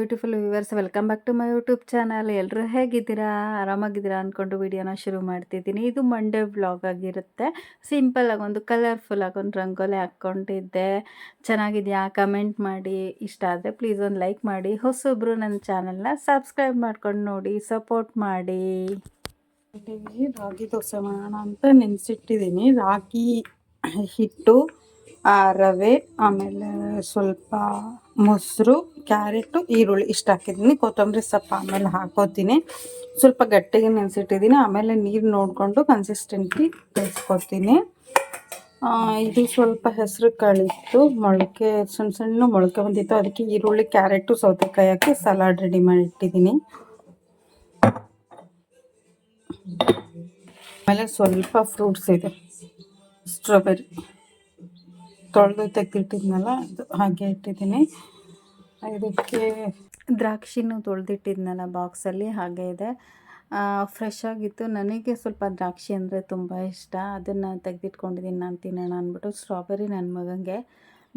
Beautiful viewers, welcome back to my YouTube channel. ಎಲ್ಲರೂ ಹೇಗಿದ್ದೀರಾ? ಆರಾಮಾಗಿದ್ದೀರಾ ಅಂದ್ಕೊಂಡು ವಿಡಿಯೋನ ಶುರು ಮಾಡ್ತಿದ್ದೀನಿ. ಇದು ಮಂಡೇ ವ್ಲಾಗ್ ಆಗಿರುತ್ತೆ. ಸಿಂಪಲ್ಲಾಗಿ ಒಂದು ಕಲರ್ಫುಲ್ಲಾಗಿ ಒಂದು ರಂಗೋಲಿ ಹಾಕ್ಕೊಂಡಿದ್ದೆ. ಚೆನ್ನಾಗಿದೆಯಾ? ಕಮೆಂಟ್ ಮಾಡಿ. ಇಷ್ಟ ಆದರೆ ಪ್ಲೀಸ್ ಒಂದು ಲೈಕ್ ಮಾಡಿ. ಹೊಸೊಬ್ಬರು ನನ್ನ ಚಾನಲ್ನ ಸಬ್ಸ್ಕ್ರೈಬ್ ಮಾಡ್ಕೊಂಡು ನೋಡಿ, ಸಪೋರ್ಟ್ ಮಾಡಿ. ರಾಗಿ ದೋಸೆ ಮಾಡೋಣ ಅಂತ ನೆನೆಸಿಟ್ಟಿದ್ದೀನಿ. ರಾಗಿ ಹಿಟ್ಟು, ರವೆ, ಆಮೇಲೆ ಸ್ವಲ್ಪ ಮೊಸರು, ಕ್ಯಾರೆಟು, ಈರುಳ್ಳಿ ಇಷ್ಟು ಹಾಕಿದ್ದೀನಿ. ಕೊತ್ತಂಬರಿ ಸೊಪ್ಪು ಆಮೇಲೆ ಹಾಕೋತೀನಿ. ಸ್ವಲ್ಪ ಗಟ್ಟಿಗೆ ನೆನೆಸಿಟ್ಟಿದ್ದೀನಿ. ಆಮೇಲೆ ನೀರು ನೋಡಿಕೊಂಡು ಕನ್ಸಿಸ್ಟೆಂಟ್ಲಿ ಕಲಿಸ್ಕೊತೀನಿ. ಇದು ಸ್ವಲ್ಪ ಹೆಸರು ಕಾಳಿತ್ತು, ಮೊಳಕೆ ಸಣ್ಣ ಸಣ್ಣ ಮೊಳಕೆ ಬಂದಿತ್ತು. ಅದಕ್ಕೆ ಈರುಳ್ಳಿ, ಕ್ಯಾರೆಟು, ಸೌತೆಕಾಯಿ ಹಾಕಿ ಸಲಾಡ್ ರೆಡಿ ಮಾಡಿ ಇಟ್ಟಿದ್ದೀನಿ. ಆಮೇಲೆ ಸ್ವಲ್ಪ ಫ್ರೂಟ್ಸ್ ಇದೆ, ಸ್ಟ್ರಾಬೆರಿ ತೊಳೆದು ತೆಗೆದಿಟ್ಟಿದ್ನಲ್ಲ ಅದು ಹಾಗೆ ಇಟ್ಟಿದ್ದೀನಿ. ಇದಕ್ಕೆ ದ್ರಾಕ್ಷಿನೂ ತೊಳೆದಿಟ್ಟಿದ್ನಲ್ಲ ಬಾಕ್ಸಲ್ಲಿ ಹಾಗೆ ಇದೆ. ಫ್ರೆಶ್ ಆಗಿತ್ತು. ನನಗೆ ಸ್ವಲ್ಪ ದ್ರಾಕ್ಷಿ ಅಂದರೆ ತುಂಬ ಇಷ್ಟ. ಅದನ್ನು ತೆಗೆದಿಟ್ಕೊಂಡಿದ್ದೀನಿ ನಾನು ತಿನ್ನೋಣ ಅಂದ್ಬಿಟ್ಟು. ಸ್ಟ್ರಾಬೆರಿ ನನ್ನ ಮಗನಿಗೆ,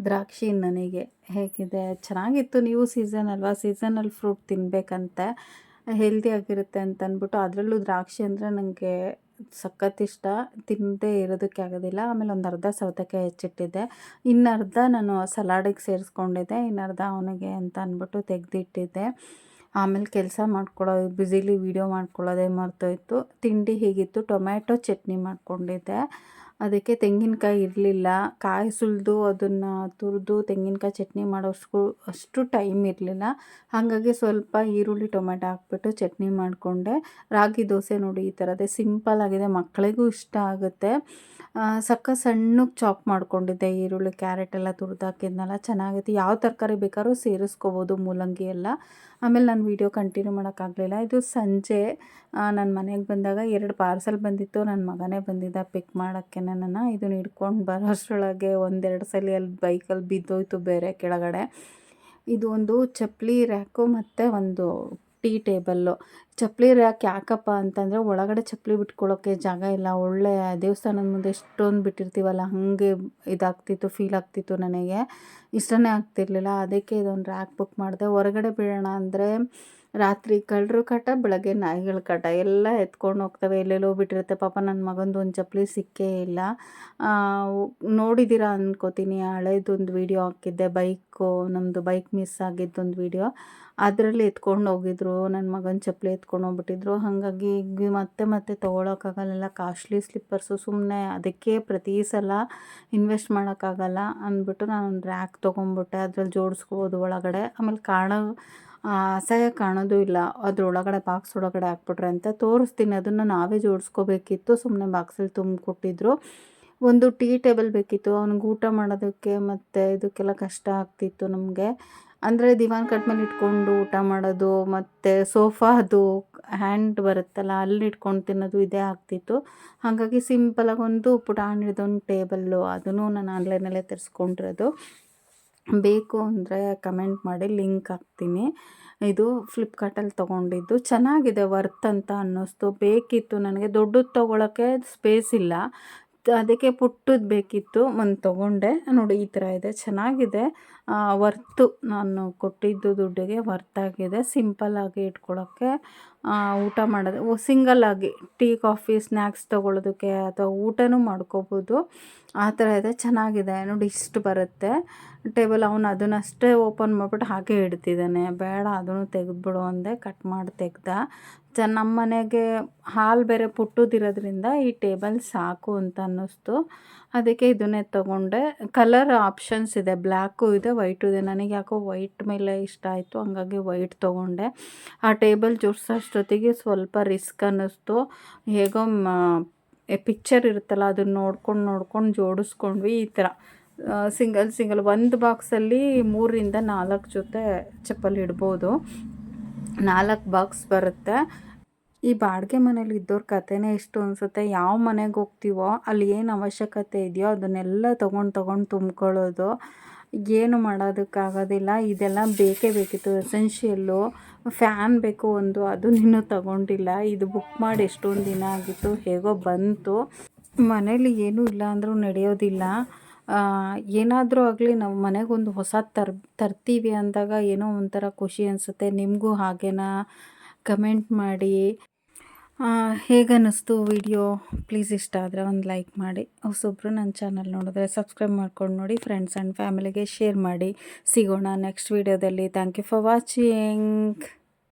ದ್ರಾಕ್ಷಿ ನನಗೆ. ಹೇಗಿದೆ? ಚೆನ್ನಾಗಿತ್ತು. ನೀವು ಸೀಸನ್ ಅಲ್ವಾ, ಸೀಸನಲ್ ಫ್ರೂಟ್ ತಿನ್ನಬೇಕಂತೆ, ಹೆಲ್ದಿ ಆಗಿರುತ್ತೆ ಅಂತ ಅಂದ್ಬಿಟ್ಟು. ಅದರಲ್ಲೂ ದ್ರಾಕ್ಷಿ ಅಂದರೆ ನನಗೆ ಸಖತ್ ಇಷ್ಟ. ತಿನ್ನದೇ ಇರೋದಕ್ಕೆ ಆಗೋದಿಲ್ಲ. ಆಮೇಲೆ ಒಂದು ಅರ್ಧ ಸೌತೆಕಾಯಿ ಹೆಚ್ಚಿಟ್ಟಿದ್ದೆ, ಇನ್ನರ್ಧ ನಾನು ಸಲಾಡಿಗೆ ಸೇರಿಸ್ಕೊಂಡಿದ್ದೆ, ಇನ್ನರ್ಧ ಅವನಿಗೆ ಅಂತ ಅಂದ್ಬಿಟ್ಟು ತೆಗೆದಿಟ್ಟಿದ್ದೆ. ಆಮೇಲೆ ಕೆಲಸ ಮಾಡ್ಕೊಳ್ಳೋದು ಬ್ಯುಸಿಲಿ ವೀಡಿಯೋ ಮಾಡ್ಕೊಳ್ಳೋದೇ ಮರ್ತೋಯ್ತು. ತಿಂಡಿ ಹೀಗಿತ್ತು. ಟೊಮ್ಯಾಟೊ ಚಟ್ನಿ ಮಾಡ್ಕೊಂಡಿದ್ದೆ. ಅದಕ್ಕೆ ತೆಂಗಿನಕಾಯಿ ಇರಲಿಲ್ಲ. ಕಾಯಿ ಸುಲಿದು ಅದನ್ನು ತುರಿದು ತೆಂಗಿನಕಾಯಿ ಚಟ್ನಿ ಅಷ್ಟು ಟೈಮ್ ಇರಲಿಲ್ಲ. ಹಾಗಾಗಿ ಸ್ವಲ್ಪ ಈರುಳ್ಳಿ ಟೊಮೆಟೊ ಹಾಕ್ಬಿಟ್ಟು ಚಟ್ನಿ ಮಾಡಿಕೊಂಡೆ. ರಾಗಿ ದೋಸೆ ನೋಡಿ ಈ ಥರದೇ ಸಿಂಪಲ್ಲಾಗಿದೆ, ಮಕ್ಕಳಿಗೂ ಇಷ್ಟ ಆಗುತ್ತೆ. ಸಣ್ಣಗೆ ಚಾಪ್ ಮಾಡ್ಕೊಂಡಿದ್ದೆ. ಈರುಳ್ಳಿ, ಕ್ಯಾರೆಟ್ ಎಲ್ಲ ತುರಿದು ಹಾಕಿದ್ನಲ್ಲ, ಚೆನ್ನಾಗೈತೆ. ಯಾವ ತರಕಾರಿ ಬೇಕಾದ್ರೂ ಸೇರಿಸ್ಕೋಬೋದು, ಮೂಲಂಗಿ ಎಲ್ಲ. ಆಮೇಲೆ ನಾನು ವೀಡಿಯೋ ಕಂಟಿನ್ಯೂ ಮಾಡೋಕ್ಕಾಗಲಿಲ್ಲ. ಇದು ಸಂಜೆ ನನ್ನ ಮನೆಗೆ ಬಂದಾಗ 2 ಪಾರ್ಸೆಲ್ ಬಂದಿತ್ತು. ನನ್ನ ಮಗನೇ ಬಂದಿದ್ದ ಪಿಕ್ ಮಾಡೋಕ್ಕೆ ನನ್ನನ್ನು. ಇದನ್ನು ಹಿಡ್ಕೊಂಡು ಬರೋಷ್ಟರೊಳಗೆ 1-2 ಸಲ ಅಲ್ಲಿ ಬೈಕಲ್ಲಿ ಬಿದ್ದೋಯ್ತು ಬೇರೆ ಕೆಳಗಡೆ. ಇದು ಒಂದು ಚಪ್ಪಲಿ ರ್ಯಾಕು ಮತ್ತು ಒಂದು ಟೀ ಟೇಬಲ್ಲು. ಚಪ್ಪಲಿ ರ್ಯಾಕ್ ಯಾಕಪ್ಪ ಅಂತಂದರೆ ಒಳಗಡೆ ಚಪ್ಪಲಿ ಬಿಟ್ಕೊಳ್ಳೋಕ್ಕೆ ಜಾಗ ಇಲ್ಲ. ಒಳ್ಳೆ ದೇವಸ್ಥಾನದ ಮುಂದೆ ಎಷ್ಟೊಂದು ಬಿಟ್ಟಿರ್ತೀವಲ್ಲ, ಹಾಗೆ ಇದಾಗ್ತಿತ್ತು, ಫೀಲ್ ಆಗ್ತಿತ್ತು ನನಗೆ. ಇಷ್ಟನೇ ಆಗ್ತಿರ್ಲಿಲ್ಲ. ಅದಕ್ಕೆ ಇದೊಂದು ರ್ಯಾಕ್ ಬುಕ್ ಮಾಡಿದೆ. ಹೊರಗಡೆ ಬಿಡೋಣ ಅಂದರೆ ರಾತ್ರಿ ಕಳ್ಳರು ಕಾಟ, ಬೆಳಗ್ಗೆ ನಾಯಿಗಳ ಕಾಟ, ಎಲ್ಲ ಎತ್ಕೊಂಡು ಹೋಗ್ತವೆ, ಎಲ್ಲೆಲ್ಲೋ ಬಿಟ್ಟಿರುತ್ತೆ. ಪಾಪ ನನ್ನ ಮಗಂದು ಒಂದು ಚಪ್ಪಲಿ ಸಿಕ್ಕೇ ಇಲ್ಲ. ನೋಡಿದ್ದೀರಾ ಅಂದ್ಕೋತೀನಿ, ಹಳೇದೊಂದು ವೀಡಿಯೋ ಹಾಕಿದ್ದೆ, ನಮ್ಮದು ಬೈಕ್ ಮಿಸ್ ಆಗಿದ್ದೊಂದು ವೀಡಿಯೋ. ಅದರಲ್ಲಿ ಎತ್ಕೊಂಡು ಹೋಗಿದ್ರು, ನನ್ನ ಮಗನ ಚಪ್ಪಲಿ ಎತ್ಕೊಂಡು ಹೋಗ್ಬಿಟ್ಟಿದ್ರು. ಹಾಗಾಗಿ ಈಗ ಮತ್ತೆ ತೊಗೊಳಕ್ಕಾಗಲ್ಲ, ಕಾಸ್ಟ್ಲಿ ಸ್ಲಿಪ್ಪರ್ಸು. ಸುಮ್ಮನೆ ಅದಕ್ಕೆ ಪ್ರತಿ ಸಲ ಇನ್ವೆಸ್ಟ್ ಮಾಡೋಕ್ಕಾಗಲ್ಲ ಅಂದ್ಬಿಟ್ಟು ನಾನೊಂದು ರ್ಯಾಕ್ ತೊಗೊಂಡ್ಬಿಟ್ಟೆ. ಅದ್ರಲ್ಲಿ ಜೋಡಿಸ್ಕೋಬೋದು ಒಳಗಡೆ. ಆಮೇಲೆ ಅಸಹ್ಯ ಕಾಣೋದು ಇಲ್ಲ ಅದ್ರೊಳಗಡೆ, ಬಾಕ್ಸ್ ಒಳಗಡೆ ಹಾಕ್ಬಿಟ್ರೆ ಅಂತ. ತೋರಿಸ್ತೀನಿ, ಅದನ್ನು ನಾವೇ ಜೋಡಿಸ್ಕೋಬೇಕಿತ್ತು. ಸುಮ್ಮನೆ ಬಾಕ್ಸಲ್ಲಿ ತುಂಬಿಕೊಟ್ಟಿದ್ರು. ಒಂದು ಟೀ ಟೇಬಲ್ ಬೇಕಿತ್ತು ಅವ್ನಿಗೆ ಊಟ ಮಾಡೋದಕ್ಕೆ, ಮತ್ತು ಇದಕ್ಕೆಲ್ಲ ಕಷ್ಟ ಆಗ್ತಿತ್ತು ನಮಗೆ. ಅಂದರೆ ದಿವಾನ್ ಕಟ್ ಮೇಲೆ ಇಟ್ಕೊಂಡು ಊಟ ಮಾಡೋದು, ಮತ್ತು ಸೋಫಾ ಅದು ಹ್ಯಾಂಡ್ ಬರುತ್ತಲ್ಲ ಅಲ್ಲಿ ಇಟ್ಕೊಂಡು ತಿನ್ನೋದು, ಇದೇ ಆಗ್ತಿತ್ತು. ಹಾಗಾಗಿ ಸಿಂಪಲಾಗಿ ಒಂದು ಪುಟಾಣಿದೊಂದು ಟೇಬಲ್ಲು, ಅದನ್ನು ನಾನು ಆನ್ಲೈನಲ್ಲೇ ತರಿಸ್ಕೊಂಡಿರೋದು. ಬೇಕು ಅಂದರೆ ಕಮೆಂಟ್ ಮಾಡಿ, ಲಿಂಕ್ ಹಾಕ್ತೀನಿ. ಇದು ಫ್ಲಿಪ್ಕಾರ್ಟಲ್ಲಿ ತೊಗೊಂಡಿದ್ದು, ಚೆನ್ನಾಗಿದೆ, ವರ್ತ್ ಅಂತ ಅನ್ನಿಸ್ತು. ಬೇಕಿತ್ತು ನನಗೆ. ದೊಡ್ಡದು ತೊಗೊಳಕ್ಕೆ ಸ್ಪೇಸ್ ಇಲ್ಲ, ಅದಕ್ಕೆ ಪುಟ್ಟದ್ದು ಬೇಕಿತ್ತು, ಒಂದು ತೊಗೊಂಡೆ. ನೋಡಿ ಈ ಥರ ಇದೆ, ಚೆನ್ನಾಗಿದೆ. ವರ್ತು, ನಾನು ಕೊಟ್ಟಿದ್ದು ದುಡ್ಡಿಗೆ ವರ್ತಾಗಿದೆ. ಸಿಂಪಲ್ಲಾಗಿ ಇಟ್ಕೊಳ್ಳೋಕ್ಕೆ, ಊಟ ಮಾಡೋದು ಸಿಂಗಲ್ಲಾಗಿ ಟೀ, ಕಾಫಿ, ಸ್ನ್ಯಾಕ್ಸ್ ತೊಗೊಳೋದಕ್ಕೆ, ಅಥವಾ ಊಟನೂ ಮಾಡ್ಕೋಬೋದು. ಆ ಥರ ಇದೆ, ಚೆನ್ನಾಗಿದೆ. ನೋಡಿ ಇಷ್ಟು ಬರುತ್ತೆ ಟೇಬಲ್. ಅವನು ಅದನ್ನಷ್ಟೇ ಓಪನ್ ಮಾಡಿಬಿಟ್ಟು ಹಾಗೆ ಇಡ್ತಿದ್ದಾನೆ. ಬೇಡ ಅದನ್ನು ತೆಗೆದ್ಬಿಡು ಅಂದೆ, ಕಟ್ ಮಾಡಿ ತೆಗ್ದ. ನಮ್ಮ ಮನೆಗೆ ಹಾಲು ಬೇರೆ ಪುಟ್ಟದಿರೋದ್ರಿಂದ ಈ ಟೇಬಲ್ ಸಾಕು ಅಂತ ಅನ್ನಿಸ್ತು. ಅದಕ್ಕೆ ಇದನ್ನೇ ತೊಗೊಂಡೆ. ಕಲರ್ ಆಪ್ಷನ್ಸ್ ಇದೆ, ಬ್ಲ್ಯಾಕು ಇದೆ, ವೈಟು ಇದೆ. ನನಗೆ ಯಾಕೋ ವೈಟ್ ಮೇಲೆ ಇಷ್ಟ ಆಯಿತು, ಹಂಗಾಗಿ ವೈಟ್ ತೊಗೊಂಡೆ. ಆ ಟೇಬಲ್ ಜೋಡಿಸೋಷ್ಟೊತ್ತಿಗೆ ಸ್ವಲ್ಪ ರಿಸ್ಕ್ ಅನ್ನಿಸ್ತು. ಹೇಗೋ ಪಿಕ್ಚರ್ ಇರುತ್ತಲ್ಲ ಅದನ್ನು ನೋಡ್ಕೊಂಡು ಜೋಡಿಸ್ಕೊಂಡ್ವಿ. ಈ ಥರ ಸಿಂಗಲ್ ಒಂದು ಬಾಕ್ಸಲ್ಲಿ 3-4 ಜೊತೆ ಚಪ್ಪಲಿ ಇಡ್ಬೋದು. 4 ಬಾಕ್ಸ್ ಬರುತ್ತೆ. ಈ ಬಾಡಿಗೆ ಮನೇಲಿ ಇದ್ದವ್ರ ಕಥೆನೇ ಇಷ್ಟು ಅನಿಸುತ್ತೆ. ಯಾವ ಮನೆಗೆ ಹೋಗ್ತೀವೋ ಅಲ್ಲಿ ಏನು ಅವಶ್ಯಕತೆ ಇದೆಯೋ ಅದನ್ನೆಲ್ಲ ತೊಗೊಂಡು ತುಂಬ್ಕೊಳ್ಳೋದು. ಏನು ಮಾಡೋದಕ್ಕಾಗೋದಿಲ್ಲ. ಇದೆಲ್ಲ ಬೇಕೇ ಬೇಕಿತ್ತು, ಎಸೆನ್ಷಿಯಲ್ಲು. ಫ್ಯಾನ್ ಬೇಕು ಒಂದು, ಅದು ಇನ್ನೂ ತಗೊಂಡಿಲ್ಲ. ಇದು ಬುಕ್ ಮಾಡಿ ಎಷ್ಟೊಂದು ದಿನ ಆಗಿತ್ತು, ಹೇಗೋ ಬಂತು. ಮನೇಲಿ ಏನೂ ಇಲ್ಲ ಅಂದರೂ ನಡೆಯೋದಿಲ್ಲ. ಏನಾದರೂ ಆಗಲಿ ನಾವು ಮನೆಗೊಂದು ಹೊಸದು ತರ್ತೀವಿ ಅಂದಾಗ ಏನೋ ಒಂಥರ ಖುಷಿ ಅನಿಸುತ್ತೆ. ನಿಮಗೂ ಹಾಗೇನಾ? ಕಮೆಂಟ್ ಮಾಡಿ. ಹೇಗನ್ನಿಸ್ತು ವಿಡಿಯೋ? ಪ್ಲೀಸ್ ಇಷ್ಟ ಆದರೆ ಒಂದು ಲೈಕ್ ಮಾಡಿ. ಹೊಸೊಬ್ಬರು ನನ್ನ ಚಾನಲ್ ನೋಡಿದ್ರೆ ಸಬ್ಸ್ಕ್ರೈಬ್ ಮಾಡ್ಕೊಂಡು ನೋಡಿ. ಫ್ರೆಂಡ್ಸ್ ಆ್ಯಂಡ್ ಫ್ಯಾಮಿಲಿಗೆ ಶೇರ್ ಮಾಡಿ. ಸಿಗೋಣ ನೆಕ್ಸ್ಟ್ ವಿಡಿಯೋದಲ್ಲಿ. Thank you for watching.